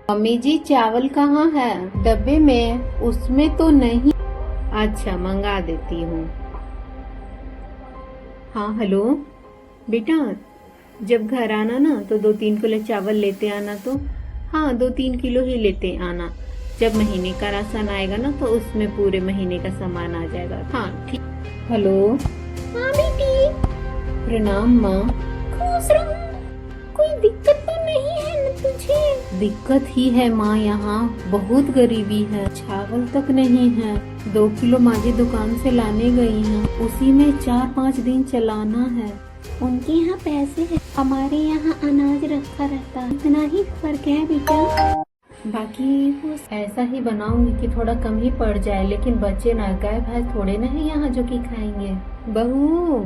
Mummy जी चावल कहाँ है? डब्बे में, उसमें तो नहीं। अच्छा मंगा देती हूँ। हाँ हेलो बेटा, जब घर आना ना तो 2-3 किलो चावल लेते आना। तो हाँ 2-3 किलो ही लेते आना। जब महीने का राशन आएगा ना तो उसमें पूरे महीने का सामान आ जाएगा। हाँ ठीक। हेलो। हाँ बेटी। प्रणाम माँ। खुश रहो। कोई दिक्कत तो नहीं है न तुझे? दिक्कत ही है माँ, यहाँ बहुत गरीबी है, चावल तक नहीं है। 2 किलो माँ जी दुकान से लाने गई हैं, उसी में 4-5 दिन चलाना है। उनके यहाँ पैसे है, हमारे यहाँ अनाज रखा रहता है, इतना ही फर्क है बेटा। बाकी वो ऐसा ही बनाऊंगी कि थोड़ा कम ही पड़ जाए, लेकिन बच्चे ना, गाय भैंस थोड़े ना है यहाँ जो कि खाएंगे। बहू।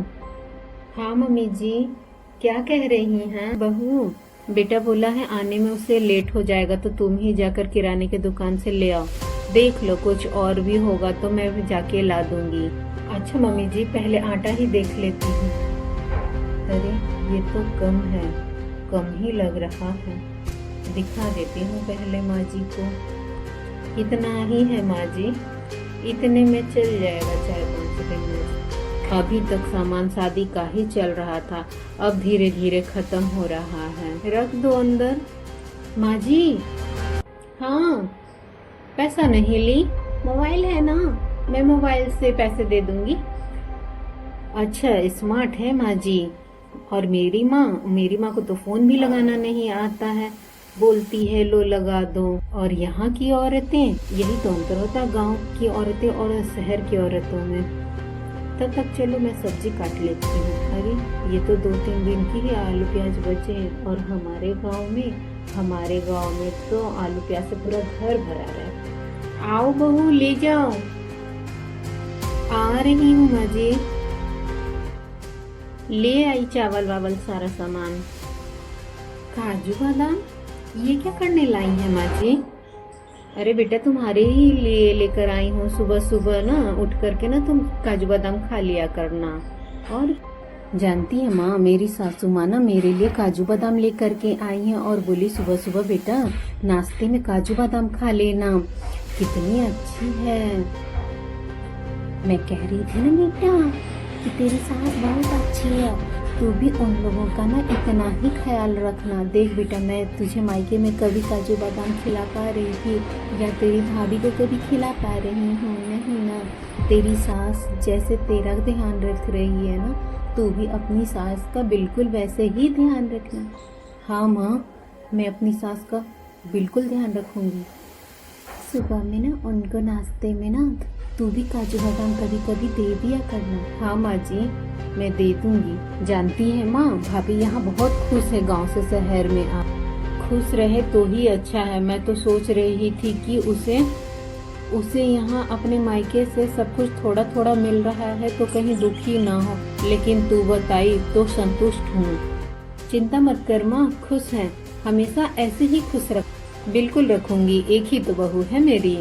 हाँ मम्मी जी, क्या कह रही हैं बहू? बेटा बोला है आने में उसे लेट हो जाएगा तो तुम ही जाकर किराने की दुकान से ले आओ। देख लो कुछ और भी होगा तो मैं भी जाके ला दूंगी। अच्छा मम्मी जी, पहले आटा ही देख लेती हूँ। अरे ये तो कम है, कम ही लग रहा है। दिखा देती हूँ पहले माँ जी को। इतना ही है माँ जी, इतने में चल जाएगा 4-5 दिन में। अभी तक सामान शादी का ही चल रहा था, अब धीरे धीरे खत्म हो रहा है। रख दो अंदर। माँ जी। हाँ पैसा नहीं ली, मोबाइल है ना, मैं मोबाइल से पैसे दे दूंगी। अच्छा स्मार्ट है माँ जी। और मेरी माँ को तो फोन भी लगाना नहीं आता है, बोलती है लो लगा दो। और यहाँ की औरतें, यही तो अंतर होता है गाँव की औरतें और शहर की औरतों में। तब तक चलो मैं सब्जी काट लेती हूँ। अरे ये तो 2-3 दिन की ही आलू प्याज बचे हैं, और हमारे गांव में तो आलू प्याज से पूरा घर भरा रहा। आओ बहू ले जाओ। आ रही हूँ माँ जी। ले आई चावल वावल सारा सामान। काजू बादाम ये क्या करने लाई है माँ जी? अरे बेटा तुम्हारे ही लिए लेकर आई हूँ, सुबह सुबह ना उठ करके ना तुम काजू बादाम खा लिया करना। और जानती है माँ, मेरी सासू माँ ना मेरे लिए काजू बादाम लेकर के आई है और बोली सुबह सुबह बेटा नाश्ते में काजू बादाम खा लेना। कितनी अच्छी है। मैं कह रही थी ना बेटा कि तेरी सास बहुत अच्छी है, तू भी उन लोगों का ना इतना ही ख्याल रखना। देख बेटा मैं तुझे मायके में कभी काजू बादाम खिला पा रही थी या तेरी भाभी को कभी खिला पा रही हूँ? नहीं ना। तेरी सास जैसे तेरा ध्यान रख रही है ना, तू भी अपनी सास का बिल्कुल वैसे ही ध्यान रखना। हाँ माँ, मैं अपनी सास का बिल्कुल ध्यान रखूंगी। सुबह में ना उनको नाश्ते में ना तू भी काजू बादाम कभी कभी दे दिया करना। हाँ माँ जी मैं दे दूंगी। जानती है माँ, भाभी यहाँ बहुत खुश है गांव से शहर में आ। खुश रहे तो ही अच्छा है। मैं तो सोच रही थी कि उसे यहाँ अपने मायके से सब कुछ थोड़ा थोड़ा मिल रहा है तो कहीं दुखी ना हो, लेकिन तू बताई तो संतुष्ट हूँ। चिंता मत कर माँ, खुश है, हमेशा ऐसे ही खुश रख। बिल्कुल रखूंगी, एक ही तो बहू है मेरी।